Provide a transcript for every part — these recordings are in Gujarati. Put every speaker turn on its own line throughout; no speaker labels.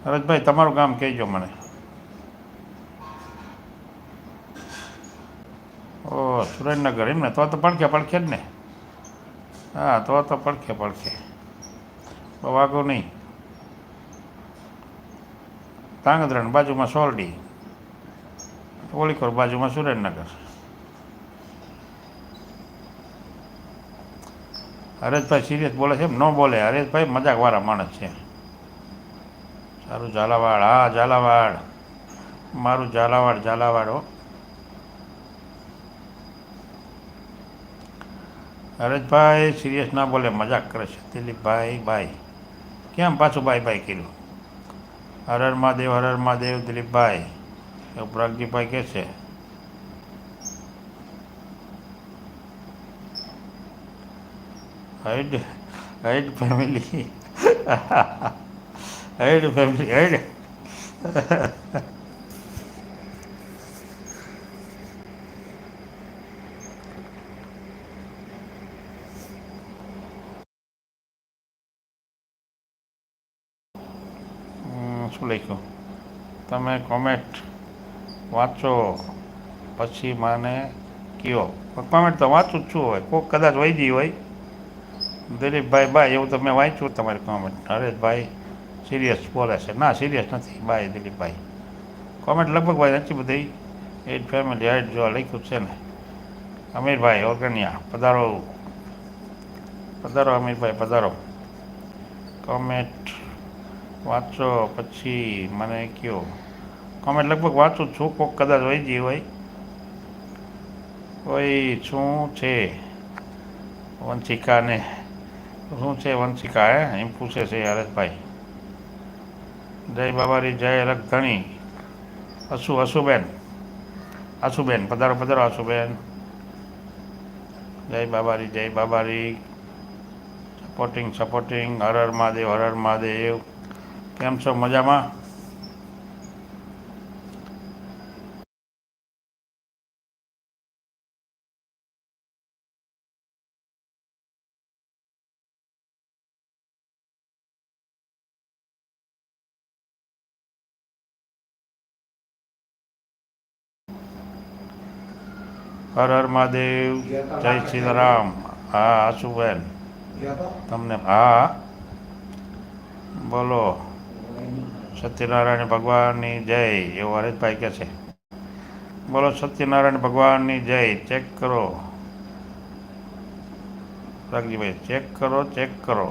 હરેશભાઈ તમારું ગામ કહેજો મને. ઓ સુરેન્દ્રનગર એમ ને, તો પડખે પડખે જ ને. હા તો પડખે પડખે, વાઘો નહીં. ધાંગધ્રણ બાજુમાં સોરડી, ઓળીખોર બાજુમાં સુરેન્દ્રનગર. હરેશભાઈ સિરિયસ બોલે છે એમ ન બોલે. હરેશભાઈ મજાકવાળા માણસ છે. સારું ઝાલાવાડ, હા ઝાલાવાડ, મારું ઝાલાવાડ હો. હરેશભાઈ સિરિયસ ના બોલે, મજાક કરે છે. દિલીપભાઈ ભાઈ કેમ પાછું ભાઈ ભાઈ કર્યું? હર હર મહાદેવ દિલીપભાઈ, એવું પ્રાગજીભાઈ કહે છે. હૈડ હૈડ ફેમિલી, હૈડ ફેમિલી હૈડ. શું લખ્યું? તમે કોમેન્ટ વાંચો પછી મને કયો. કોમેન્ટ તો વાંચું જ છું. હોય કોક કદાચ વહી ગઈ હોય. દિલીપભાઈ બાય એવું તો મેં વાંચ્યું તમારી કોમેન્ટ. હરેશભાઈ સિરિયસ બોલે છે. ના સિરિયસ નથી બાય દિલીપભાઈ. કોમેન્ટ લગભગ ભાઈ નથી બધી. એજ ફેમિલી હાઈટ જોવા લખ્યું છે ને. અમીરભાઈ ઓર્ગનિયા પધારો, પધારો અમીરભાઈ પધારો. કોમેન્ટ વાંચો પછી મને કયો. કોમેન્ટ લગભગ વાંચું જ છું. કોક કદાચ વહી ગઈ હોય. કોઈ શું છે વંશિકાને, શું છે વંશિકા એમ પૂછે છે હરેશભાઈ. જય બાબારી જય અલગધણી. અશુબેન, આશુબેન પધારો પધારો આશુબેન. જય બાબારી. સપોર્ટિંગ હર હર મહાદેવ. કેમ છો મજામાં? હર હર મહાદેવ. જય સીતારામ. હા આશુબેન તમને હા બોલો. સત્યનારાયણ ભગવાનની જય એવું હરેશભાઈ કહે છે. બોલો સત્યનારાયણ ભગવાનની જય. ચેક કરો રાગજીભાઈ, ચેક કરો.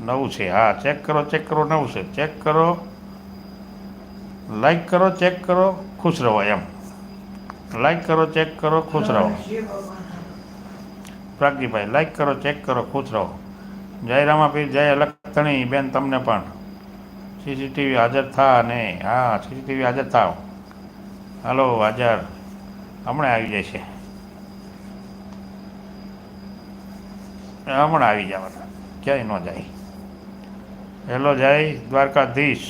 નવું છે હા, ચેક કરો નવું છે. ચેક કરો, લાઈક કરો, ચેક કરો, ખુશ રહો એમ. લાઈક કરો, ચેક કરો, ખુશ રહો. પ્રાગજીભાઈ લાઈક કરો, ચેક કરો, ખુશ રહો. જય રામાપીર જય અલખતણી બેન તમને પણ. સીસીટીવી હાજર થા ને. હા સીસીટીવી હાજર થાવ. હાલો હાજર, હમણાં આવી જાય છે. હમણાં આવી જવાના, ક્યાંય ન જાય. હેલો જય દ્વારકાધીશ.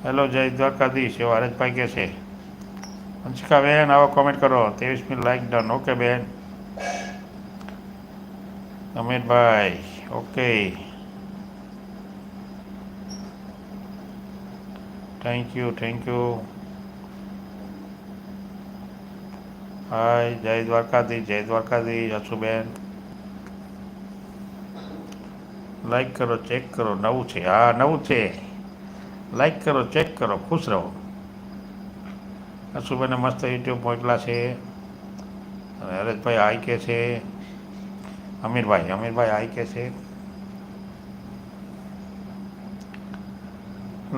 હેલો જય દ્વારકાધીશ એવો હરેશભાઈ કહે છે. અંશિકા બેન આવો કોમેન્ટ કરો. 23 લાઈક ડન. ઓકે બેન. અમીરભાઈ ઓકે, થેન્ક યુ. હાય જય દ્વારકાધીશ હસુબેન. લાઈક કરો, ચેક કરો. નવું છે હા નવું છે. લાઈક કરો, ચેક કરો, ખુશ રહો. હસુબેને મસ્ત યુટ્યુબ મોકલા છે. હરેશભાઈ હાઈ કે છે. અમીરભાઈ હાઈ કે છે.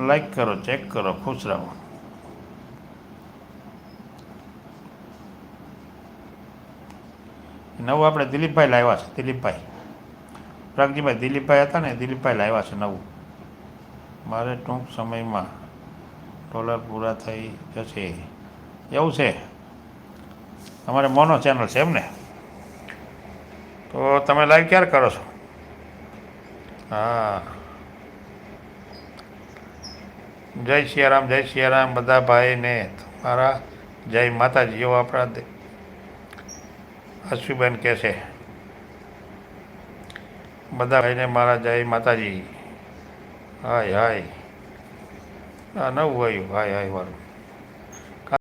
લાઈક કરો, ચેક કરો, ખુશ રહો. નવું આપણે દિલીપભાઈ લાવ્યા છે. દિલીપભાઈ પ્રાગજીભાઈ દિલીપભાઈ હતા ને, દિલીપભાઈ લાવ્યા છે નવું. મારે ટૂંક સમયમાં ડોલર પૂરા થઈ જશે એવું છે. તમારે મોનો ચેનલ છે એમ ને? તો તમે લાઈવ ક્યારે કરો છો? હા જય સિયારામ બધા ભાઈને તમારા જય માતાજી. એવો આપણા અશ્વિબેન કહે છે. બધા ભાઈને મારા જય માતાજી. હાય હાય. આ નવું આવ્યું હાય હાય વાળું.